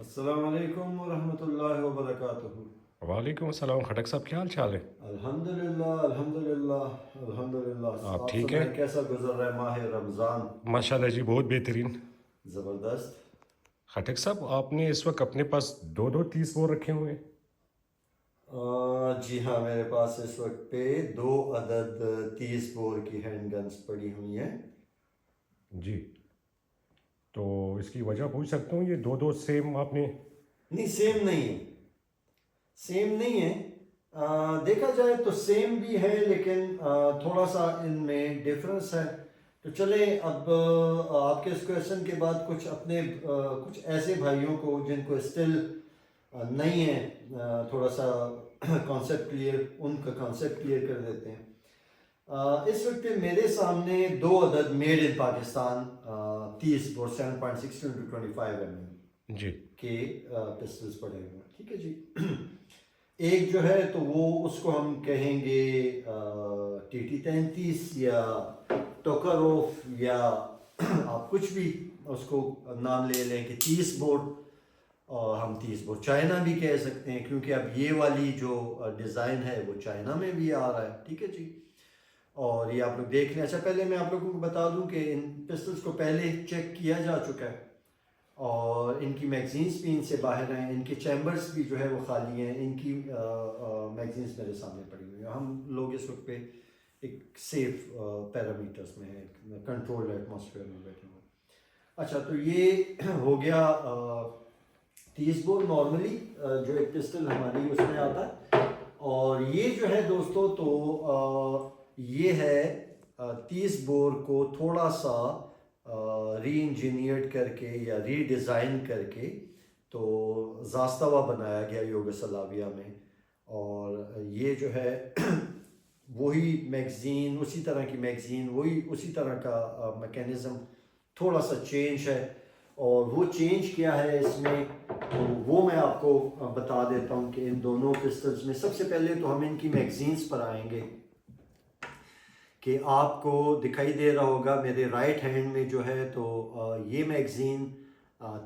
السلام علیکم ورحمۃ اللہ وبرکاتہ۔ وعلیکم السلام خٹک صاحب، کیا حال چال ہے؟ الحمدللہ الحمدللہ الحمدللہ۔ آپ آپ ٹھیک ہیں؟ سنائیں کیسا گزر رہا ہے ماہ رمضان؟ ماشاء اللہ جی، بہت بہترین۔ زبردست۔ خٹک صاحب، آپ نے اس وقت اپنے پاس دو 30 بور رکھے ہوئے ہیں؟ جی ہاں، میرے پاس اس وقت پہ 2 عدد 30 بور کی ہینڈ گنز پڑی ہوئی ہیں۔ جی، تو اس کی وجہ پوچھ سکتا ہوں؟ یہ دو سیم آپ نے؟ نہیں، سیم نہیں ہے، سیم نہیں ہے۔ دیکھا جائے تو سیم بھی ہے، لیکن تھوڑا سا ان میں ڈفرنس ہے۔ تو چلیں اب آپ کے اس کویشچن کے بعد کچھ اپنے کچھ ایسے بھائیوں کو جن کو اسٹل نہیں ہے تھوڑا سا کانسیپٹ کلیئر، ان کا کانسیپٹ کلیئر کر دیتے ہیں۔ اس وقت میرے سامنے 2 عدد made in Pakistan 30 bore 7.62 mm جی کے پسٹلز پڑے ہوئے ہیں، ٹھیک ہے جی۔ ایک جو ہے تو وہ اس کو ہم کہیں گے TT-33 یا ٹوکاروف، یا آپ کچھ بھی اس کو نام لے لیں کہ 30 بورڈ، اور ہم 30 بورڈ چائنا بھی کہہ سکتے ہیں، کیونکہ اب یہ والی جو ڈیزائن ہے وہ چائنا میں بھی آ رہا ہے، ٹھیک ہے جی۔ اور یہ آپ لوگ دیکھ لیں۔ اچھا، پہلے میں آپ لوگوں کو بتا دوں کہ ان پسٹلز کو پہلے چیک کیا جا چکا ہے، اور ان کی میگزینس بھی ان سے باہر ہیں، ان کے چیمبرز بھی جو ہے وہ خالی ہیں، ان کی میگزینس میرے سامنے پڑی ہوئی ہیں۔ ہم لوگ اس وقت پہ ایک سیف پیرامیٹرز میں ہیں، کنٹرول ایٹماسفیئر میں بیٹھے ہوئے۔ اچھا، تو یہ ہو گیا 30 بور نارملی جو ایک پسٹل ہماری اس میں آتا ہے۔ اور یہ جو ہے دوستو، تو یہ ہے 30 بور کو تھوڑا سا ری انجینئرڈ کر کے یا ری ڈیزائن کر کے تو زاستوا بنایا گیا یوگوسلاویا میں۔ اور یہ جو ہے وہی میگزین، اسی طرح کی میگزین، وہی اسی طرح کا میکینزم، تھوڑا سا چینج ہے۔ اور وہ چینج کیا ہے اس میں، تو وہ میں آپ کو بتا دیتا ہوں کہ ان دونوں پسٹلز میں سب سے پہلے تو ہم ان کی میگزینس پر آئیں گے، کہ آپ کو دکھائی دے رہا ہوگا میرے رائٹ ہینڈ میں جو ہے تو یہ میگزین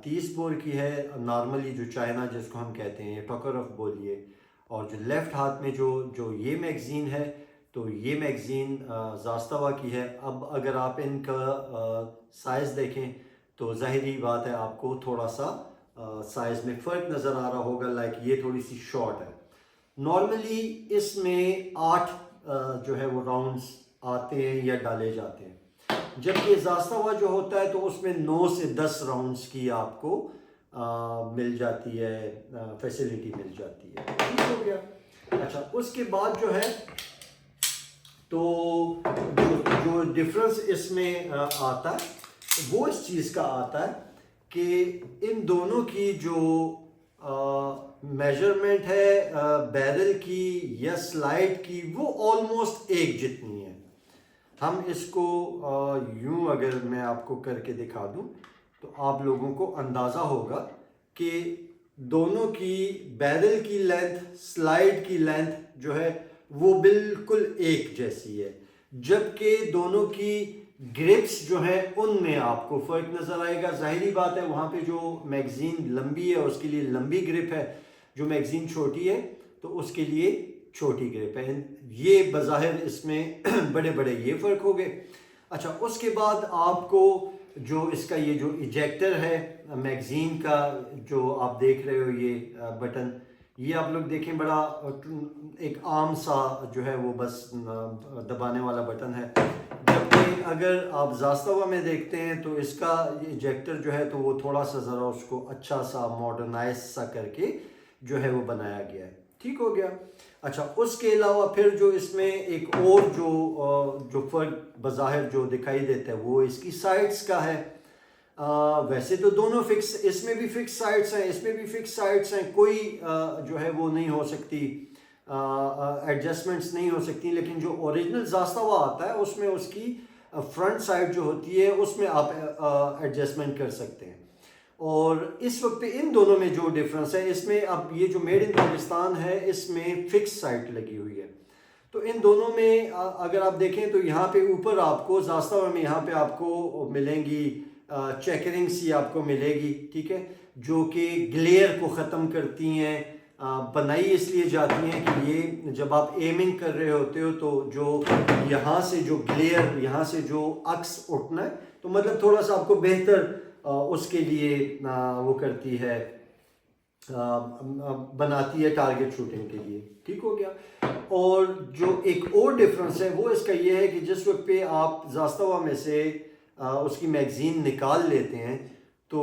30 بور کی ہے نارملی، جو چائنا جس کو ہم کہتے ہیں، یہ ٹوکاروف بولیے۔ اور جو لیفٹ ہاتھ میں جو یہ میگزین ہے، تو یہ میگزین زاستوا کی ہے۔ اب اگر آپ ان کا سائز دیکھیں تو ظاہری بات ہے آپ کو تھوڑا سا سائز میں فرق نظر آ رہا ہوگا، لائک یہ تھوڑی سی شارٹ ہے۔ نارملی اس میں 8 جو ہے وہ راؤنڈز آتے ہیں یا ڈالے جاتے ہیں، جبکہ زاستوا جو ہوتا ہے تو اس میں 9 سے 10 راؤنڈز کی آپ کو مل جاتی ہے، فیسیلٹی مل جاتی ہے، ٹھیک ہو گیا۔ اچھا، اس کے بعد جو ہے تو جو ڈفرنس اس میں آتا ہے وہ اس چیز کا آتا ہے کہ ان دونوں کی جو میجرمنٹ ہے بیرل کی یا سلائڈ کی، وہ آلموسٹ ایک جتنی ہے۔ ہم اس کو یوں اگر میں آپ کو کر کے دکھا دوں تو آپ لوگوں کو اندازہ ہوگا کہ دونوں کی بیرل کی لینتھ، سلائڈ کی لینتھ جو ہے وہ بالکل ایک جیسی ہے، جبکہ دونوں کی گرپس جو ہیں ان میں آپ کو فرق نظر آئے گا۔ ظاہری بات ہے وہاں پہ جو میگزین لمبی ہے اس کے لیے لمبی گرپ ہے، جو میگزین چھوٹی ہے تو اس کے لیے چھوٹی گرپ ہے۔ یہ بظاہر اس میں بڑے بڑے یہ فرق ہو گئے۔ اچھا، اس کے بعد آپ کو جو اس کا یہ جو ایجیکٹر ہے میگزین کا، جو آپ دیکھ رہے ہو یہ بٹن، یہ آپ لوگ دیکھیں بڑا ایک عام سا جو ہے وہ بس دبانے والا بٹن ہے، جبکہ اگر آپ زاستوا میں دیکھتے ہیں تو اس کا ایجیکٹر جو ہے تو وہ تھوڑا سا ذرا اس کو اچھا سا ماڈرنائز سا کر کے جو ہے وہ بنایا گیا ہے، ٹھیک ہو گیا۔ اچھا، اس کے علاوہ پھر جو اس میں ایک اور جو فرق بظاہر جو دکھائی دیتا ہے وہ اس کی سائڈس کا ہے۔ ویسے تو دونوں فکس، اس میں بھی فکس سائڈس ہیں، اس میں بھی فکس سائڈس ہیں، کوئی جو ہے وہ نہیں ہو سکتی، ایڈجسٹمنٹس نہیں ہو سکتی، لیکن جو اوریجنل زاستوا آتا ہے اس میں اس کی فرنٹ سائڈ جو ہوتی ہے اس میں آپ ایڈجسٹمنٹ کر سکتے ہیں۔ اور اس وقت ان دونوں میں جو ڈفرنس ہے، اس میں اب یہ جو میڈ ان پاکستان ہے اس میں فکس سائٹ لگی ہوئی ہے، تو ان دونوں میں اگر آپ دیکھیں تو یہاں پہ اوپر آپ کو زاستوا میں یہاں پہ آپ کو ملیں گی چیکرنگ سی آپ کو ملے گی، ٹھیک ہے، جو کہ گلیئر کو ختم کرتی ہیں. بنائی اس لیے جاتی ہیں کہ یہ جب آپ ایمنگ کر رہے ہوتے ہو تو جو یہاں سے جو گلیئر، یہاں سے جو عکس اٹھنا ہے تو مطلب تھوڑا سا آپ کو بہتر اس کے لیے وہ کرتی ہے، بناتی ہے ٹارگٹ شوٹنگ کے لیے. ٹھیک ہو گیا. اور جو ایک اور ڈفرنس ہے وہ اس کا یہ ہے کہ جس وقت پہ آپ زاستوا میں سے اس کی میگزین نکال لیتے ہیں تو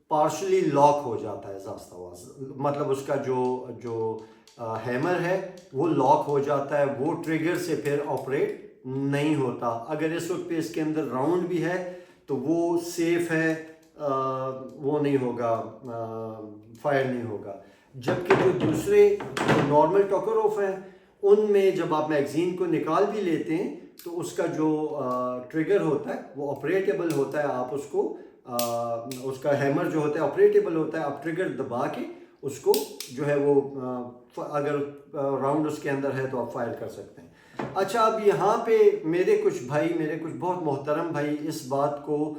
پارشلی لاک ہو جاتا ہے زاستوا، مطلب اس کا جو ہیمر ہے وہ لاک ہو جاتا ہے، وہ ٹریگر سے پھر آپریٹ نہیں ہوتا. اگر اس وقت پہ اس کے اندر راؤنڈ بھی ہے تو وہ سیف ہے، وہ نہیں ہوگا، فائر نہیں ہوگا. جبکہ جو دوسرے نارمل ٹوکاروف ہیں ان میں جب آپ میگزین کو نکال بھی لیتے ہیں تو اس کا جو ٹریگر ہوتا ہے وہ آپریٹیبل ہوتا ہے. آپ اس کو اس کا ہیمر جو ہوتا ہے آپریٹیبل ہوتا ہے، آپ ٹریگر دبا کے اس کو جو ہے وہ اگر راؤنڈ اس کے اندر ہے تو آپ فائر کر سکتے ہیں. اچھا، اب یہاں پہ میرے کچھ بہت محترم بھائی اس بات کو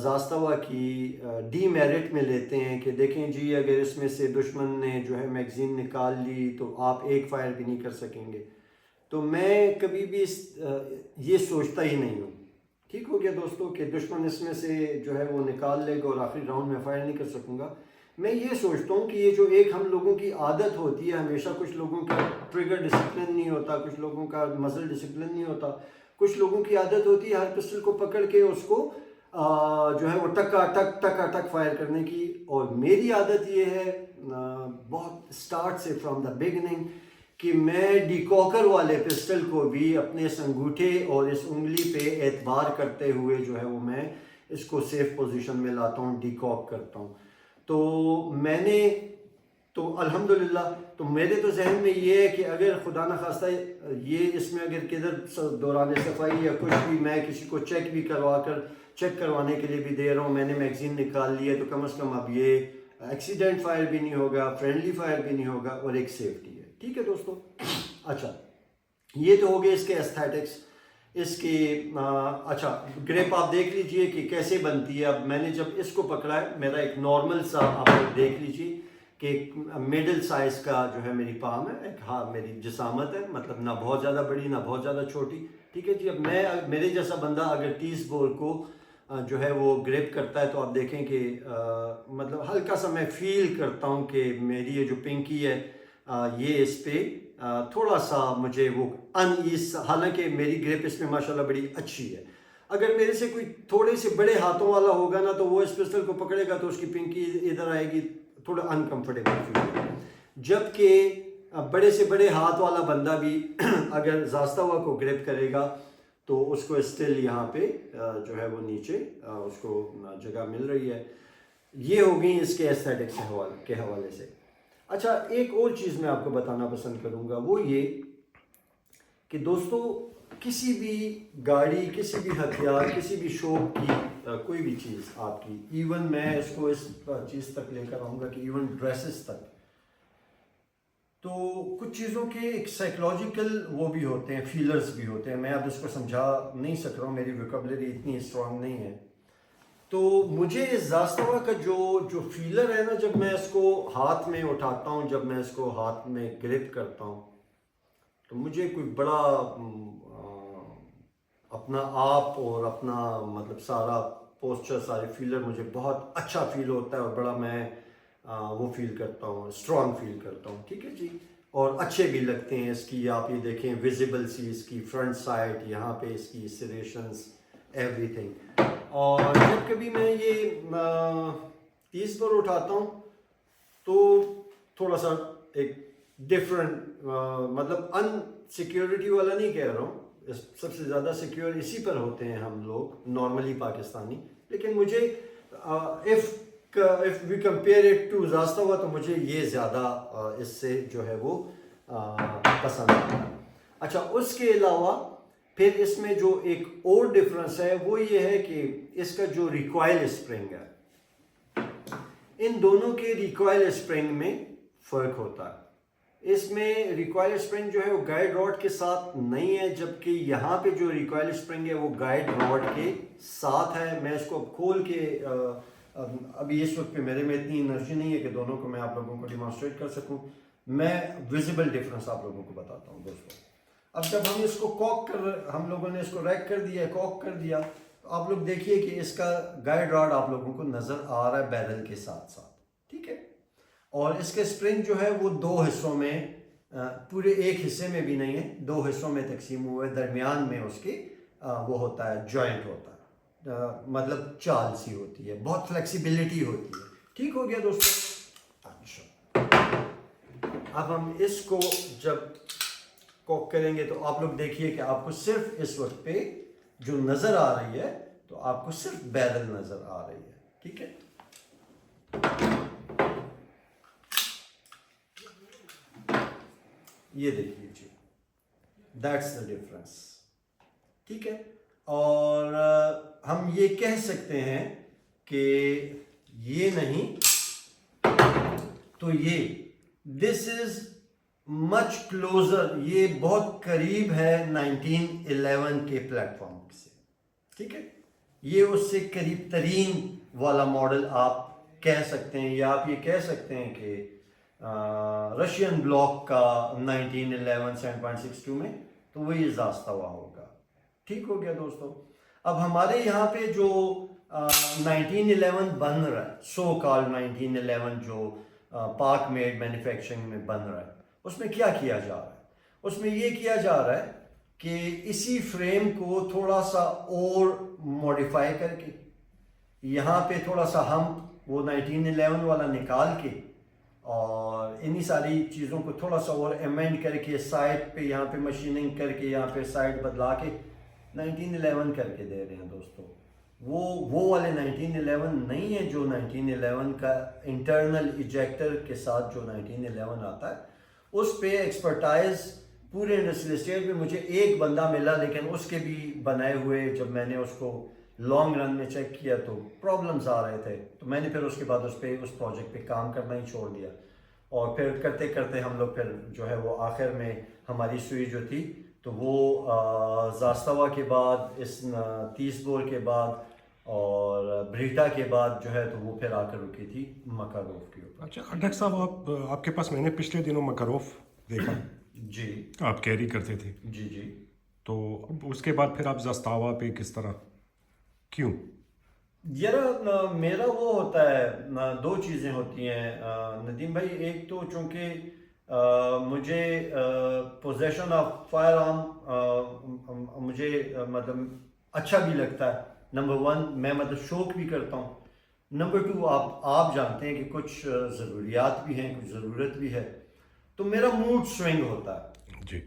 زاستوا کی ڈی میرٹ میں لیتے ہیں کہ دیکھیں جی اگر اس میں سے دشمن نے جو ہے میگزین نکال لی تو آپ ایک فائر بھی نہیں کر سکیں گے. تو میں کبھی بھی یہ سوچتا ہی نہیں ہوں. ٹھیک ہو گیا دوستوں کہ دشمن اس میں سے جو ہے وہ نکال لے گا اور آخری راؤنڈ میں فائر نہیں کر سکوں گا. میں یہ سوچتا ہوں کہ یہ جو ایک ہم لوگوں کی عادت ہوتی ہے، ہمیشہ کچھ لوگوں کا ٹریگر ڈسپلن نہیں ہوتا، کچھ لوگوں کا مزل ڈسپلن نہیں ہوتا، کچھ لوگوں کی عادت ہوتی ہے ہر پسٹل کو پکڑ کے اس کو جو ہے وہ ٹکا ٹک فائر کرنے کی. اور میری عادت یہ ہے بہت اسٹارٹ سے فرام دا بگننگ کہ میں ڈیکاکر والے پسٹل کو بھی اپنے اس انگوٹھے اور اس انگلی پہ اعتبار کرتے ہوئے جو ہے وہ میں اس کو سیف پوزیشن میں لاتا ہوں، ڈیکاک کرتا ہوں. تو میں نے تو الحمدللہ تو میرے تو ذہن میں یہ ہے کہ اگر خدا نخواستہ یہ اس میں اگر کدھر دوران صفائی یا کچھ بھی میں کسی کو چیک کروانے کے لیے بھی دے رہا ہوں، میں نے میگزین نکال لی ہے تو کم از کم اب یہ ایکسیڈنٹ فائر بھی نہیں ہوگا، فرینڈلی فائر بھی نہیں ہوگا اور ایک سیفٹی ہے. ٹھیک ہے دوستو. اچھا، یہ تو ہو گئے اس کے ایستھیٹکس، اس کی اچھا گریپ آپ دیکھ لیجئے کہ کیسے بنتی ہے. اب میں نے جب اس کو پکڑا ہے، میرا ایک نارمل سا آپ دیکھ لیجئے کہ میڈل سائز کا جو ہے میری پام ہے، ایک میری جسامت ہے، مطلب نہ بہت زیادہ بڑی نہ بہت زیادہ چھوٹی. ٹھیک ہے جی. اب میرے جیسا بندہ اگر 30 بور کو جو ہے وہ گریپ کرتا ہے تو آپ دیکھیں کہ مطلب ہلکا سا میں فیل کرتا ہوں کہ میری یہ جو پنکی ہے یہ اس پہ تھوڑا سا مجھے وہ حالانکہ میری گریپ اس میں ماشاءاللہ بڑی اچھی ہے. اگر میرے سے کوئی تھوڑے سے بڑے ہاتھوں والا ہوگا نا تو وہ اس پسٹل کو پکڑے گا تو اس کی پنکی ادھر آئے گی، تھوڑا انکمفرٹیبل فیل ہوگا. جبکہ بڑے سے بڑے ہاتھ والا بندہ بھی اگر زاستوا کو گریپ کرے گا تو اس کو اسٹل یہاں پہ جو ہے وہ نیچے اس کو جگہ مل رہی ہے. یہ ہو گئی اس کے ایستھیٹکس کے حوالے سے. اچھا، ایک اور چیز میں آپ کو بتانا پسند کروں گا، وہ یہ کہ دوستو کسی بھی گاڑی، کسی بھی ہتھیار، کسی بھی شوق کی کوئی بھی چیز آپ کی، ایون میں اس کو اس چیز تک لے کر آؤں گا کہ ایون ڈریسز تک، تو کچھ چیزوں کے ایک سائیکلوجیکل وہ بھی ہوتے ہیں، فیلرز بھی ہوتے ہیں. میں اب اس کو سمجھا نہیں سک رہا ہوں، میری ویکیبلری اتنی اسٹرانگ نہیں ہے. تو مجھے اس زاستوا کا جو فیلر ہے نا، جب میں اس کو ہاتھ میں اٹھاتا ہوں، جب میں اس کو ہاتھ میں گرپ کرتا ہوں تو مجھے کوئی بڑا اپنا آپ اور اپنا مطلب سارا پوسچر، سارے فیلر مجھے بہت اچھا فیل ہوتا ہے اور بڑا میں وہ فیل کرتا ہوں، اسٹرانگ فیل کرتا ہوں. ٹھیک ہے جی. اور اچھے بھی لگتے ہیں. اس کی آپ یہ دیکھیں ویزیبل سی اس کی فرنٹ سائڈ، یہاں پہ اس کی سریشنز، ایوری تھنگ. اور جب کبھی میں یہ 30 پر اٹھاتا ہوں تو تھوڑا سا ایک ڈفرینٹ مطلب ان سیکیورٹی والا نہیں کہہ رہا ہوں، سب سے زیادہ سیکیور اسی پر ہوتے ہیں ہم لوگ نارملی پاکستانی. لیکن مجھے if we compare it to زاستوا تو مجھے یہ زیادہ اس سے جو ہے وہ پسند آتا ہے. اچھا، اس کے علاوہ پھر اس میں جو ایک اور ڈفرنس ہے وہ یہ ہے کہ اس کا جو ریکوائل اسپرنگ ہے، ان دونوں کے ریکوائل اسپرنگ میں فرق ہوتا ہے. اس میں ریکوائل اسپرنگ جو ہے وہ گائیڈ راڈ کے ساتھ نہیں ہے، جبکہ یہاں پہ جو ریکوائل اسپرنگ ہے وہ گائیڈ راڈ کے ساتھ ہے. میں اس کو کھول کے ابھی اس وقت پہ میرے میں اتنی انرجی نہیں ہے کہ دونوں کو میں آپ لوگوں کو ڈیمانسٹریٹ کر سکوں. میں ویزیبل ڈفرنس آپ لوگوں کو بتاتا ہوں دوستوں. اب جب ہم اس کو ہم لوگوں نے اس کو ریک کر دیا، کاک کر دیا، تو آپ لوگ دیکھیے کہ اس کا گائیڈ راڈ آپ لوگوں کو نظر آ رہا ہے بیرل کے ساتھ ساتھ. ٹھیک ہے. اور اس کے اسپرنگ جو ہے وہ دو حصوں میں، پورے ایک حصے میں بھی نہیں ہے، دو حصوں میں تقسیم ہوئے. درمیان میں اس کے وہ ہوتا ہے جوائنٹ ہوتا ہے، مطلب چال سی ہوتی ہے، بہت فلیکسیبلٹی ہوتی ہے. ٹھیک ہو گیا دوستوں. اب ہم اس کو جب کوک کریں گے تو آپ لوگ دیکھیے کہ آپ کو صرف اس وقت پہ جو نظر آ رہی ہے تو آپ کو صرف بیرل نظر آ رہی ہے. ٹھیک ہے. یہ دیکھیے جی، دیٹس دا ڈفرنس. ٹھیک ہے. اور ہم یہ کہہ سکتے ہیں کہ یہ نہیں تو یہ دس از مچ کلوزر، یہ بہت قریب ہے 1911 کے پلیٹ فارم سے. ٹھیک ہے. یہ اس سے قریب ترین والا ماڈل آپ کہہ سکتے ہیں، یا آپ یہ کہہ سکتے ہیں کہ رشین بلاک کا 1911 7.62 میں تو وہی زاستوا ہوگا. ٹھیک ہو گیا دوستوں. اب ہمارے یہاں پہ جو 1911 بن رہا ہے، سو کال 1911 جو پاک میڈ مینوفیکچرنگ میں بن رہا ہے، اس میں کیا کیا جا رہا ہے؟ اس میں یہ کیا جا رہا ہے کہ اسی فریم کو تھوڑا سا اور موڈیفائی کر کے یہاں پہ تھوڑا سا ہم وہ 1911 والا نکال کے اور انہی ساری چیزوں کو تھوڑا سا اور ایمینڈ کر کے سائڈ پہ یہاں پہ مشیننگ کر کے یہاں پہ سائڈ بدلا کے 1911 کر کے دے رہے ہیں دوستوں. وہ والے 1911 نہیں ہے جو 1911 کا انٹرنل ایجیکٹر کے ساتھ جو 1911 آتا ہے. اس پہ ایکسپرٹائز پورے انڈسٹریل اسٹیٹ میں مجھے ایک بندہ ملا، لیکن اس کے بھی بنائے ہوئے جب میں نے اس کو لانگ رن میں چیک کیا تو پرابلمز آ رہے تھے، تو میں نے پھر اس کے بعد اس پروجیکٹ پہ کام کرنا ہی چھوڑ دیا. اور پھر کرتے کرتے ہم لوگ پھر جو ہے وہ آخر میں ہماری سوئی جو تھی تو وہ زاستوا کے بعد، اس 30 بور کے بعد اور بریٹا کے بعد جو ہے تو وہ پھر آ کر رکی تھی مکاروف کے اوپر. اچھا ڈاکٹر صاحب، آپ کے پاس میں نے پچھلے دنوں مکاروف دیکھا. جی آپ کیری کرتے تھے. جی جی. تو اس کے بعد پھر آپ زاستاوا پہ کس طرح، کیوں؟ یار میرا وہ ہوتا ہے، دو چیزیں ہوتی ہیں ندیم بھائی. ایک تو چونکہ مجھے پوزیشن آف فائر آرم مجھے مطلب اچھا بھی لگتا ہے. نمبر 1 میں مطلب شوق بھی کرتا ہوں. نمبر 2 آپ جانتے ہیں کہ کچھ ضروریات بھی ہیں، کچھ ضرورت بھی ہے، تو میرا موڈ سوئنگ ہوتا ہے. جی.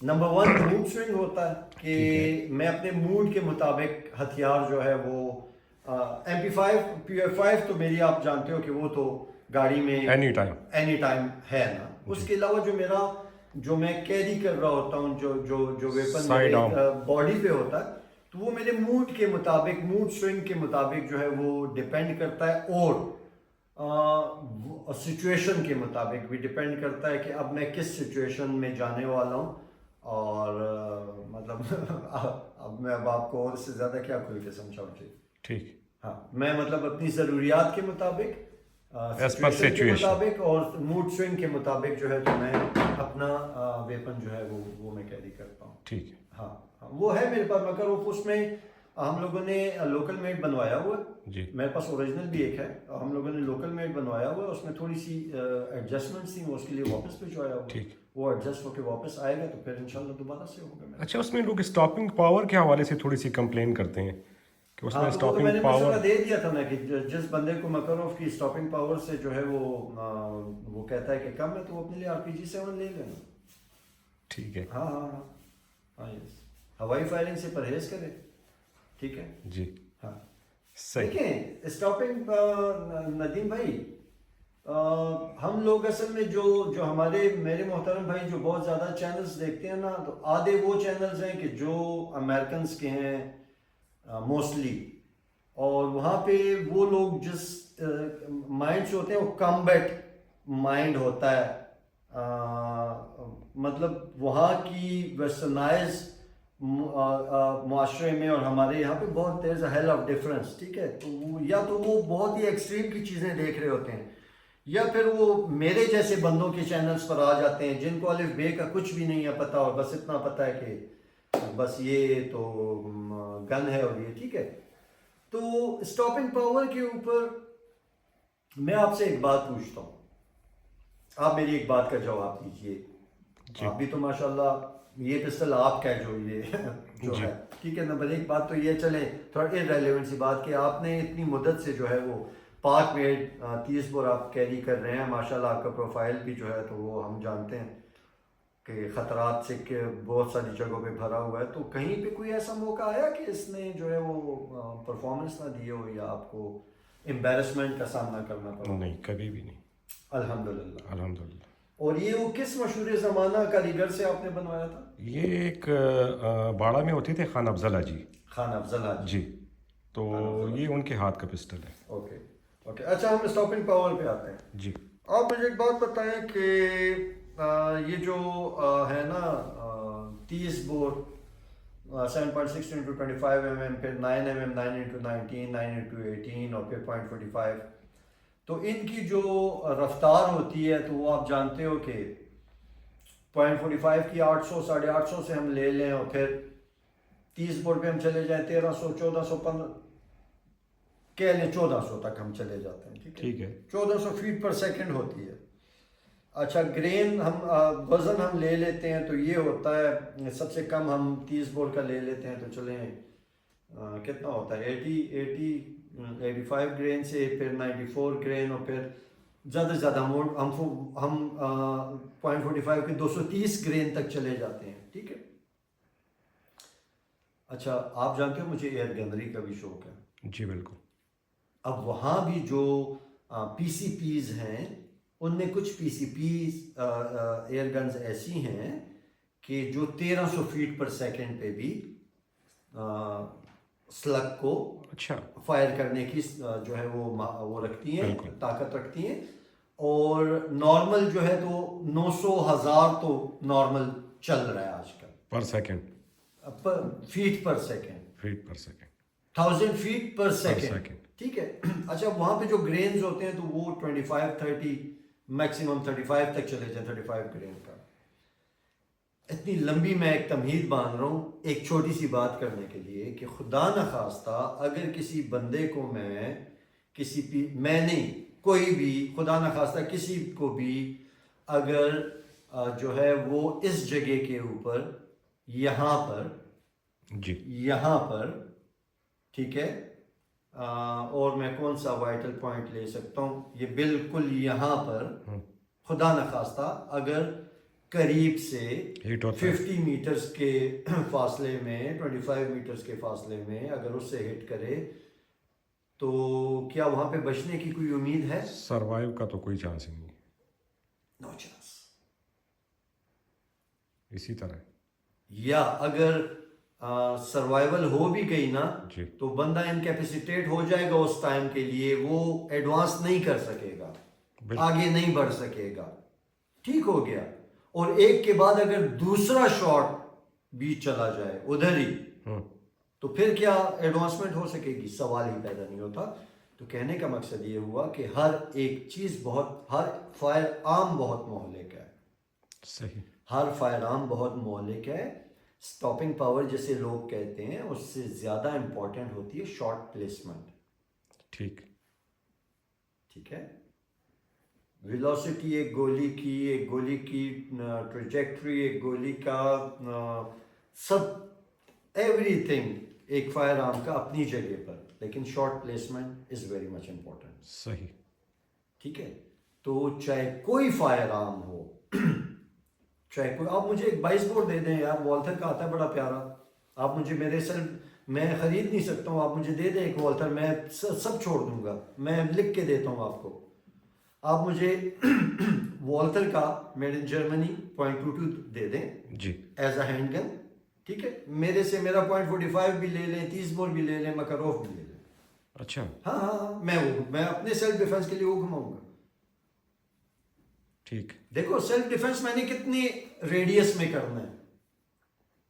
نمبر 1 موڈ سوئنگ ہوتا ہے کہ میں اپنے موڈ کے مطابق ہتھیار جو ہے وہ MP5 PR5 تو میری آپ جانتے ہو کہ وہ تو گاڑی میں اینی ٹائم ہے نا. اس کے علاوہ جو میں کیری کر رہا ہوتا ہوں، جو ویپن میرے باڈی پہ ہوتا ہے، تو وہ میرے موڈ کے مطابق، موڈ سوئنگ کے مطابق جو ہے وہ ڈیپینڈ کرتا ہے، اور سچویشن کے مطابق بھی ڈیپینڈ کرتا ہے کہ اب میں کس سچویشن میں جانے والا ہوں. اور مطلب اب آپ کو اور سے زیادہ کیا کھل کے سمجھاؤں. ٹھیک. ہاں میں مطلب اپنی ضروریات کے مطابق، سچویشن کے مطابق اور موڈ سوئنگ کے مطابق جو ہے تو میں اپنا ویپن جو ہے وہ میں کیری کرتا ہوں. ٹھیک. ہاں وہ ہے میرے پاس مکاروف. اس میں ہم لوگوں نے لوکل میڈ بنوایا ہوا ہے. جی. میرے پاس اوریجنل بھی ایک ہے، ہم لوگوں نے لوکل میڈ بنوایا ہوا ہے. اس میں تھوڑی سی ایڈجسٹمنٹس تھیں، وہ اس کے لیے واپس بھجوایا ہوا. ٹھیک. وہ ایڈجسٹ ہو کے واپس آئے گا تو پھر انشاءاللہ دوبارہ سے ہوگا. اچھا، اس میں لوگ اسٹاپنگ پاور کے حوالے سے تھوڑی سی کمپلین کرتے ہیں کہ اس میں میں اسٹاپنگ نے پاور مسئلہ دے دیا تھا نا کہ جس بندے کو مکاروف کی اسٹاپنگ پاور سے جو ہے وہ کہتا ہے کہ کم ہے تو وہ اپنے لیے RPG7 لے لینا. ٹھیک ہے. ہاں یس، ہوائی فائرنگ سے پرہیز کرے. ٹھیک ہے جی. ہاں صحیح. دیکھیں اسٹاپنگ ندیم بھائی، ہم لوگ اصل میں جو میرے محترم بھائی جو بہت زیادہ چینلز دیکھتے ہیں نا، تو آدھے وہ چینلز ہیں کہ جو امریکنز کے ہیں موسٹلی، اور وہاں پہ وہ لوگ جس مائنڈ سے ہوتے ہیں وہ کمبیٹ مائنڈ ہوتا ہے مطلب وہاں کی ویسٹرنائز معاشرے میں اور ہمارے یہاں پہ بہت دیر اے ہیل آف ڈفرینس. ٹھیک ہے, تو وہ یا تو وہ بہت ہی ایکسٹریم کی چیزیں دیکھ رہے ہوتے ہیں, یا پھر وہ میرے جیسے بندوں کے چینلز پر آ جاتے ہیں جن کو الف بے کا کچھ بھی نہیں ہے پتہ, اور بس اتنا پتہ ہے کہ بس یہ تو گن ہے اور یہ. ٹھیک ہے, تو اسٹاپنگ پاور کے اوپر میں آپ سے ایک بات پوچھتا ہوں, آپ میری ایک بات کا جواب دیجیے. آپ بھی تو ماشاءاللہ یہ پسٹل آپ کا ہے جو یہ جو ہے. ٹھیک ہے, نمبر ایک بات تو یہ چلیں تھوڑا ارریلیونٹ سی بات کہ آپ نے اتنی مدت سے جو ہے وہ پاک میں 30 بور آپ کیری کر رہے ہیں. ماشاءاللہ آپ کا پروفائل بھی جو ہے تو وہ ہم جانتے ہیں کہ خطرات سے کہ بہت ساری جگہوں پہ بھرا ہوا ہے. تو کہیں پہ کوئی ایسا موقع آیا کہ اس نے جو ہے وہ پرفارمنس نہ دی ہو یا آپ کو امبیرسمنٹ کا سامنا کرنا پڑا؟ نہیں, کبھی بھی نہیں. الحمدللہ. الحمدللہ. اور یہ وہ کس مشہور زمانہ کاریگر سے آپ نے بنوایا تھا؟ یہ ایک باڑہ میں ہوتے تھے خان افضل جی. خان افضل جی, تو یہ ان کے ہاتھ کا پسٹل ہے. Okay okay. اچھا, ہم اسٹاپنگ پاور پہ آتے ہیں. جی, آپ مجھے ایک بات بتائیں کہ یہ جو ہے نا 30 بور 7.6 into 25 mm, پھر 9 mm 9 into 19, 9 into 18 اور پھر 0.45, تو ان کی جو رفتار ہوتی ہے تو وہ آپ جانتے ہو کہ 0.45 کی 800 850 سے ہم لے لیں, اور پھر 30 بور پہ ہم چلے جائیں 1300 1400 کہہ لیں 1400 تک ہم چلے جاتے ہیں. ٹھیک ہے, 1400 فیٹ پر سیکنڈ ہوتی ہے. اچھا, گرین ہم وزن ہم لے لیتے ہیں تو یہ ہوتا ہے سب سے کم ہم 30 بور کا لے لیتے ہیں تو چلیں کتنا ہوتا ہے 85 گرین سے پھر 94 گرین, اور پھر زیادہ سے زیادہ ہم 0.45 کے 230 گرین تک چلے جاتے ہیں. ٹھیک ہے. اچھا, آپ جانتے ہو مجھے ایئر گنری کا بھی شوق ہے. جی بالکل. اب وہاں بھی جو پی سی پیز ہیں ان میں کچھ پی سی پیز ایئر گنز ایسی ہیں کہ جو 1300 فیٹ پر سیکنڈ پہ بھی سلگ کو اچھا فائر کرنے کی جو ہے وہ رکھتی ہیں, بالکل. طاقت رکھتی ہیں. اور نارمل جو ہے تو 900,000 تو نارمل چل رہا ہے آج کل per second, feet per second, feet per second, 1000 feet per second. Second. ٹھیک ہے. اچھا, وہاں پہ جو گرینز ہوتے ہیں تو وہ 25 30 میکسیمم 35 تک چلے جائیں, 35 گرین کا. اتنی لمبی میں ایک تمہید باندھ رہا ہوں ایک چھوٹی سی بات کرنے کے لیے کہ خدا نخواستہ اگر کسی بندے کو میں نہیں, کوئی بھی خدا نخواستہ کسی کو بھی اگر جو ہے وہ اس جگہ کے اوپر یہاں پر جی یہاں پر, ٹھیک ہے, اور میں کون سا وائٹل پوائنٹ لے سکتا ہوں, یہ بالکل یہاں پر خدا نخواستہ اگر قریب سے 50 میٹرز کے فاصلے میں 25 میٹرز کے فاصلے میں اگر اس سے ہٹ کرے تو کیا وہاں پہ بچنے کی کوئی امید ہے؟ سروائیو کا تو کوئی چانس ہی نہیں. No chance. اسی طرح یا اگر سروائیول ہو بھی گئی نا جی تو بندہ انکیپیسیٹیٹ ہو جائے گا اس ٹائم کے لیے, وہ ایڈوانس نہیں کر سکے گا, آگے نہیں بڑھ سکے گا. ٹھیک ہو گیا. اور ایک کے بعد اگر دوسرا شاٹ بھی چلا جائے ادھر ہی تو پھر کیا ایڈوانسمنٹ ہو سکے گی؟ سوال ہی پیدا نہیں ہوتا. تو کہنے کا مقصد یہ ہوا کہ ہر ایک چیز ہر فائر آرم بہت مہلک ہے. صحیح. ہر فائر آرم بہت مہلک ہے. اسٹاپنگ پاور جیسے لوگ کہتے ہیں اس سے زیادہ امپورٹنٹ ہوتی ہے شارٹ پلیسمنٹ. ٹھیک ٹھیک ہے. ویلوسٹی ایک گولی کی ٹریجیکٹری, ایک گولی کا سب ایوری تھنگ ایک فائر آرم کا اپنی جگہ پر, لیکن short placement is very much important. صحیح. ٹھیک ہے. تو چاہے کوئی فائر آرم ہو, چاہے کوئی, آپ مجھے ایک 22 بور دے دیں یار, والتھر کا آتا ہے بڑا پیارا, آپ مجھے میرے میں خرید نہیں سکتا ہوں, آپ مجھے دے دیں ایک والتھر, میں سب چھوڑ دوں گا, میں لکھ کے دیتا ہوں آپ کو. آپ مجھے والتھر کا میڈ ان جرمنی 0.22 دے دیں جی ایز اے ہینڈ گن. ٹھیک ہے. میرے سے میرا 0.45 بھی لے لیں, 30 بور بھی لے لیں, مکروف بھی لے لیں. اچھا. ہاں, میں اپنے سیلف ڈیفenس کے لیے وہ گھماؤں گا. ٹھیک. دیکھو سیلف ڈیفینس میں نے کتنی ریڈیس میں کرنا ہے؟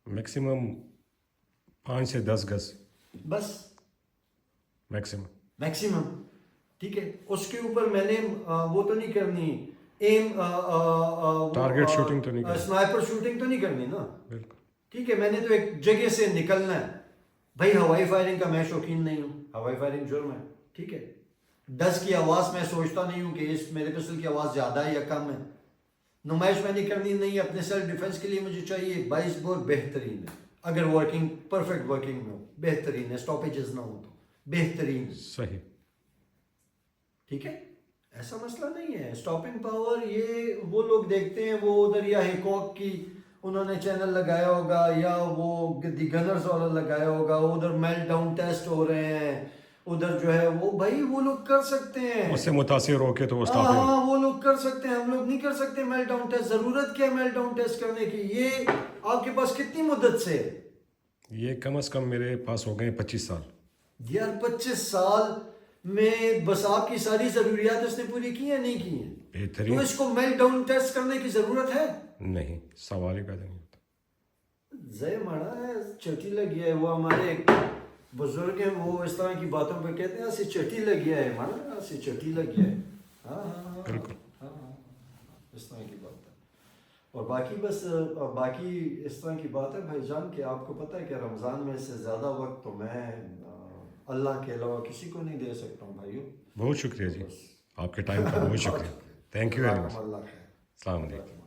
میکسیمم 5 سے 10 گز بس میکسیمم. میکسیمم. ٹھیک ہے. اس کے اوپر میں نے وہ تو نہیں کرنی ایم ٹارگیٹ شوٹنگ تو نہیں کرنی, اسنائپر شوٹنگ تو نہیں کرنی نا. بالکل. ٹھیک ہے. میں نے تو ایک جگہ سے نکلنا ہے. بھائی ہوائی فائرنگ کا میں شوقین نہیں ہوں, ہوائی فائرنگ جرم ہے. ٹھیک ہے. 10 کی آواز میں سوچتا نہیں ہوں کہ اس میرے پسٹل کی آواز زیادہ ہے یا کم ہے. نمائش میں نہیں کرنی نہیں. اپنے سیلف ڈیفینس کے لیے مجھے چاہیے 22 بور بہترین ہے. اگر ورکنگ پرفیکٹ ورکنگ میں ہو بہترین ہے, اسٹاپیجز نہ ہو تو بہترین. صحیح. ٹھیک ہے. ایسا مسئلہ نہیں ہے. اسٹاپنگ پاور یہ وہ لوگ دیکھتے ہیں, وہ ادھر یا ہیکاک کی انہوں نے چینل لگایا ہوگا یا وہ دی گنرز والا لگایا ہوگا, ادھر میلٹ ڈاؤن ٹیسٹ ہو رہے ہیں, ادھر جو ہے وہ بھائی وہ لوگ کر سکتے ہیں, اس سے متاثر ہو کے تو ہاں وہ لوگ کر سکتے ہیں. ہم لوگ نہیں کر سکتے میلٹ ڈاؤن ٹیسٹ. ضرورت کیا ہے میلٹ ڈاؤن ٹیسٹ کرنے کی؟ یہ آپ کے پاس کتنی مدت سے؟ یہ کم از کم میرے پاس ہو گئے 25 سال. یار 25 سال میں بس آپ کی ساری ضروریات اس نے پوری کی ہیں نہیں کی ہیں؟ بہترین. تو اس کو میلٹ ڈاؤن ٹیسٹ کرنے کی ضرورت ہے نہیں, سوال ہی پیدا نہیں ہوتا. زے مڑا ہے چٹی لگی ہے. وہ ہمارے ایک بزرگ ہیں, وہ اس طرح کی باتوں پہ کہتے ہیں ایسی چٹی لگی ہے مڑا, ایسی چٹی لگی ہے. ہاں ہاں بالکل. ہاں ہاں اس طرح کی بات ہے. اور باقی بس باقی اس طرح کی بات ہے بھائی جان کہ آپ کو پتہ ہے کہ رمضان میں سے زیادہ وقت تو میں اللہ کے علاوہ کسی کو نہیں دے سکتا ہوں بھائیو. بہت شکریہ جی, آپ کے ٹائم کا بہت شکریہ. Thank you very much. اللہ خیر. السلام علیکم.